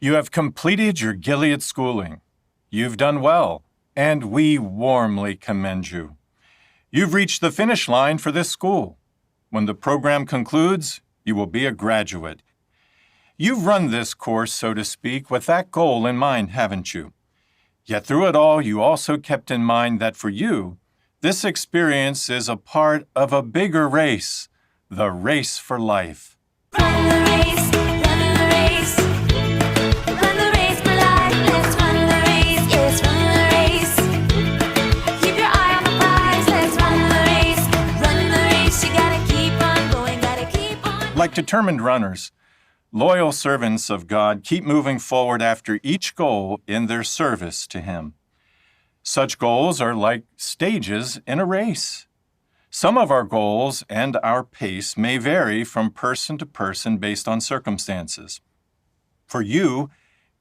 You have completed your Gilead schooling. You've done well, and we warmly commend you. You've reached the finish line for this school. When the program concludes, you will be a graduate. You've run this course, so to speak, with that goal in mind, haven't you? Yet through it all, you also kept in mind that for you, this experience is a part of a bigger race, the race for life. Run the race, run the race. Run the race for life, let's run the race, yes, run the race. Keep your eye on the prize, let's run the race, you gotta keep on going, gotta keep on. Like determined runners, loyal servants of God keep moving forward after each goal in their service to Him. Such goals are like stages in a race. Some of our goals and our pace may vary from person to person based on circumstances. For you,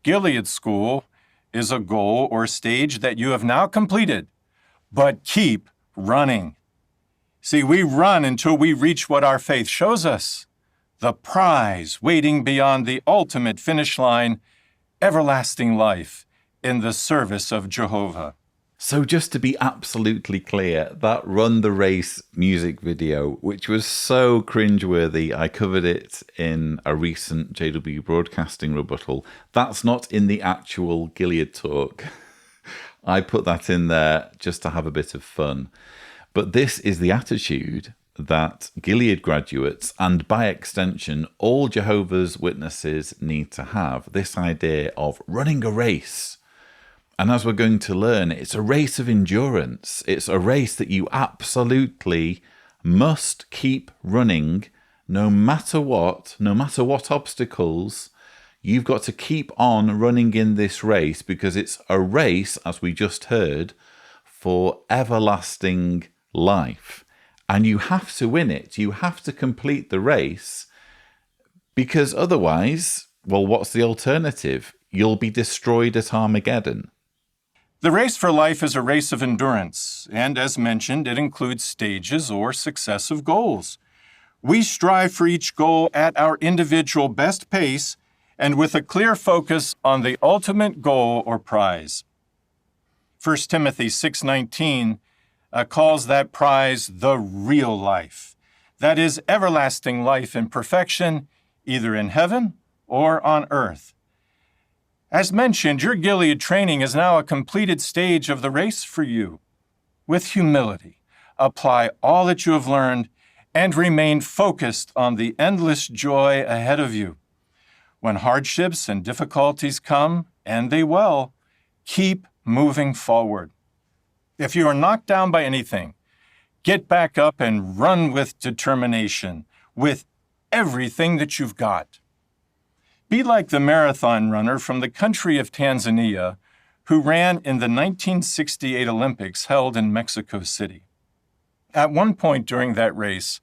Gilead School is a goal or stage that you have now completed, but keep running. See, we run until we reach what our faith shows us, the prize waiting beyond the ultimate finish line, everlasting life in the service of Jehovah. So just to be absolutely clear, that Run the Race music video, which was so cringeworthy, I covered it in a recent JW Broadcasting rebuttal. That's not in the actual Gilead talk. I put that in there just to have a bit of fun. But this is the attitude that Gilead graduates, and by extension, all Jehovah's Witnesses need to have. This idea of running a race. And as we're going to learn, it's a race of endurance. It's a race that you absolutely must keep running no matter what obstacles. You've got to keep on running in this race because it's a race, as we just heard, for everlasting life. And you have to win it. You have to complete the race because otherwise, well, what's the alternative? You'll be destroyed at Armageddon. The race for life is a race of endurance, and as mentioned, it includes stages or successive goals. We strive for each goal at our individual best pace and with a clear focus on the ultimate goal or prize. 1 Timothy 6:19 calls that prize the real life. That is everlasting life in perfection, either in heaven or on earth. As mentioned, your Gilead training is now a completed stage of the race for you. With humility, apply all that you have learned and remain focused on the endless joy ahead of you. When hardships and difficulties come, and they will, keep moving forward. If you are knocked down by anything, get back up and run with determination, with everything that you've got. Be like the marathon runner from the country of Tanzania who ran in the 1968 Olympics held in Mexico City. At one point during that race,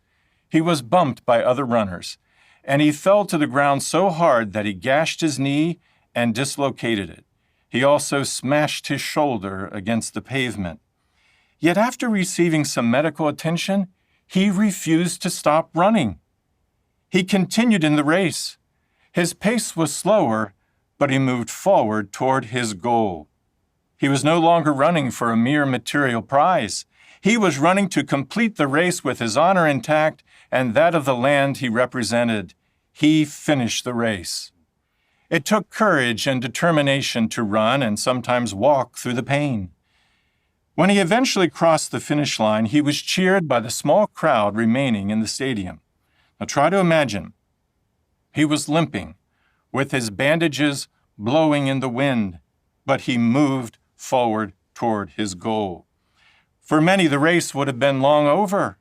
he was bumped by other runners, and he fell to the ground so hard that he gashed his knee and dislocated it. He also smashed his shoulder against the pavement. Yet after receiving some medical attention, he refused to stop running. He continued in the race. His pace was slower, but he moved forward toward his goal. He was no longer running for a mere material prize. He was running to complete the race with his honor intact and that of the land he represented. He finished the race. It took courage and determination to run and sometimes walk through the pain. When he eventually crossed the finish line, he was cheered by the small crowd remaining in the stadium. Now try to imagine. He was limping, with his bandages blowing in the wind, but he moved forward toward his goal. For many, the race would have been long over,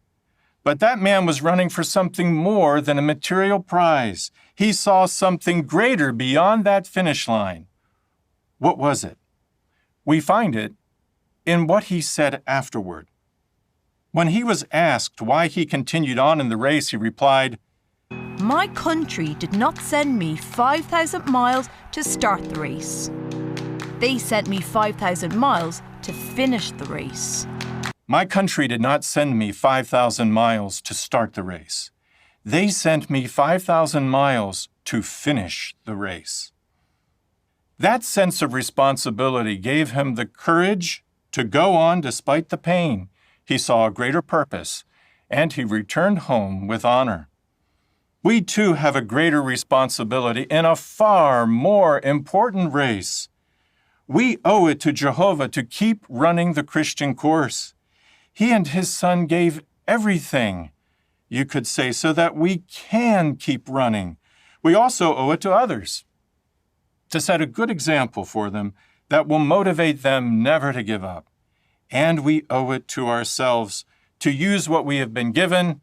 but that man was running for something more than a material prize. He saw something greater beyond that finish line. What was it? We find it in what he said afterward. When he was asked why he continued on in the race, he replied, "My country did not send me 5,000 miles to start the race. They sent me 5,000 miles to finish the race." My country did not send me 5,000 miles to start the race. They sent me 5,000 miles to finish the race. That sense of responsibility gave him the courage to go on despite the pain. He saw a greater purpose, and he returned home with honor. We too have a greater responsibility in a far more important race. We owe it to Jehovah to keep running the Christian course. He and his Son gave everything, you could say, so that we can keep running. We also owe it to others to set a good example for them that will motivate them never to give up. And we owe it to ourselves to use what we have been given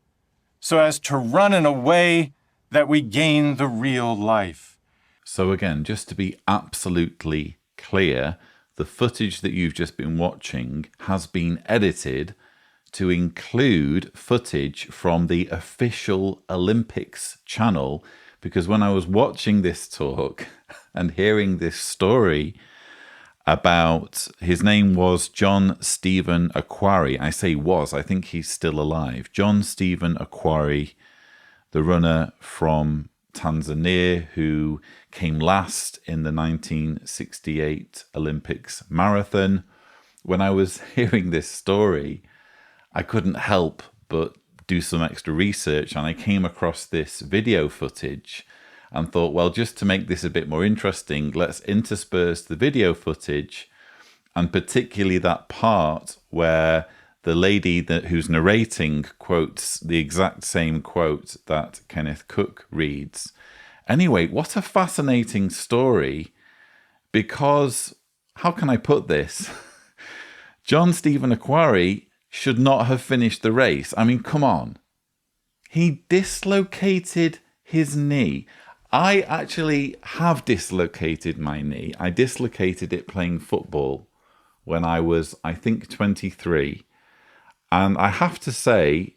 so as to run in a way that we gain the real life. So again, just to be absolutely clear, the footage that you've just been watching has been edited to include footage from the official Olympics channel, because when I was watching this talk and hearing this story about, his name was John Stephen Akhwari. I say was, I think he's still alive. John Stephen Akhwari, the runner from Tanzania who came last in the 1968 Olympics marathon. When I was hearing this story, I couldn't help but do some extra research, and I came across this video footage and thought, well, just to make this a bit more interesting, let's intersperse the video footage, and particularly that part where the lady who's narrating quotes the exact same quote that Kenneth Cook reads. Anyway, what a fascinating story, because, how can I put this? John Stephen Akhwari should not have finished the race. I mean, come on. He dislocated his knee. I actually have dislocated my knee. I dislocated it playing football when I was, I think, 23. And I have to say,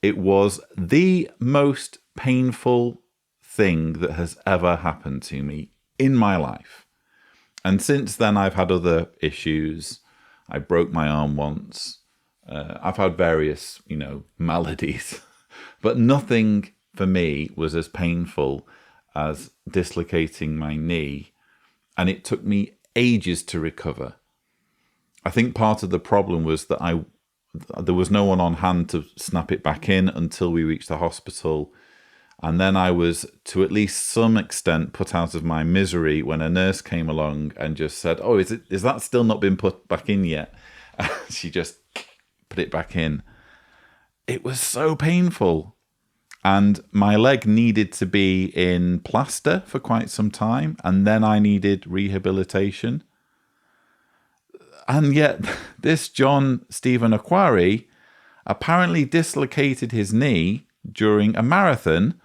it was the most painful thing that has ever happened to me in my life. And since then, I've had other issues. I broke my arm once. I've had various, maladies. But nothing for me was as painful as dislocating my knee. And it took me ages to recover. I think part of the problem was that there was no one on hand to snap it back in until we reached the hospital. And then I was, to at least some extent, put out of my misery when a nurse came along and just said, "Oh, is that still not been put back in yet?" She just put it back in. It was so painful. And my leg needed to be in plaster for quite some time. And then I needed rehabilitation. And yet, this John Stephen Akhwari apparently dislocated his knee during a marathon.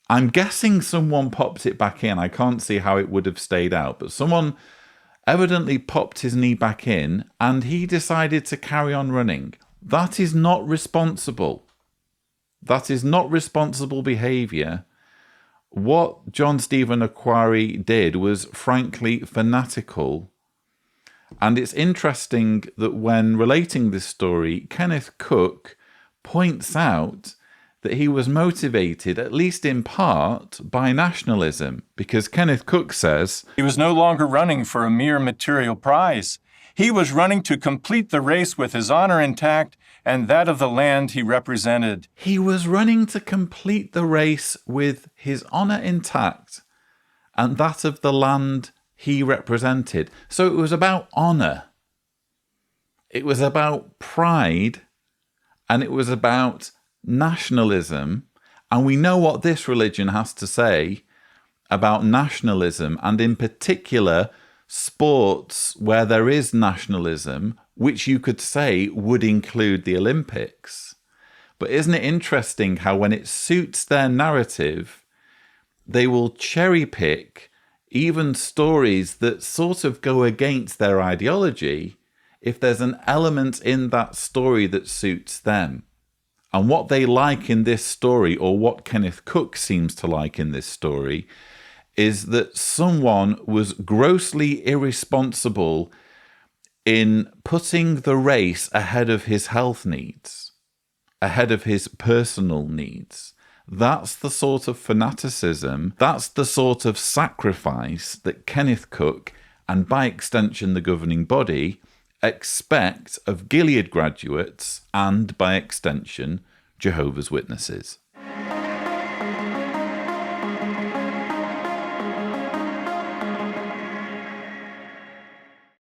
I'm guessing someone popped it back in. I can't see how it would have stayed out, but someone evidently popped his knee back in and he decided to carry on running. That is not responsible. That is not responsible behaviour. What John Stephen Akhwari did was frankly fanatical. And it's interesting that when relating this story, Kenneth Cook points out that he was motivated, at least in part, by nationalism, because Kenneth Cook says he was no longer running for a mere material prize. He was running to complete the race with his honor intact and that of the land he represented. He was running to complete the race with his honor intact and that of the land he represented. So it was about honor. It was about pride, and it was about nationalism. And we know what this religion has to say about nationalism, and in particular sports where there is nationalism, which you could say would include the Olympics. But isn't it interesting how when it suits their narrative, they will cherry pick even stories that sort of go against their ideology if there's an element in that story that suits them. And what they like in this story, or what Kenneth Cook seems to like in this story, is that someone was grossly irresponsible in putting the race ahead of his health needs, ahead of his personal needs. That's the sort of fanaticism, that's the sort of sacrifice that Kenneth Cook, and by extension the governing body, expect of Gilead graduates and, by extension, Jehovah's Witnesses.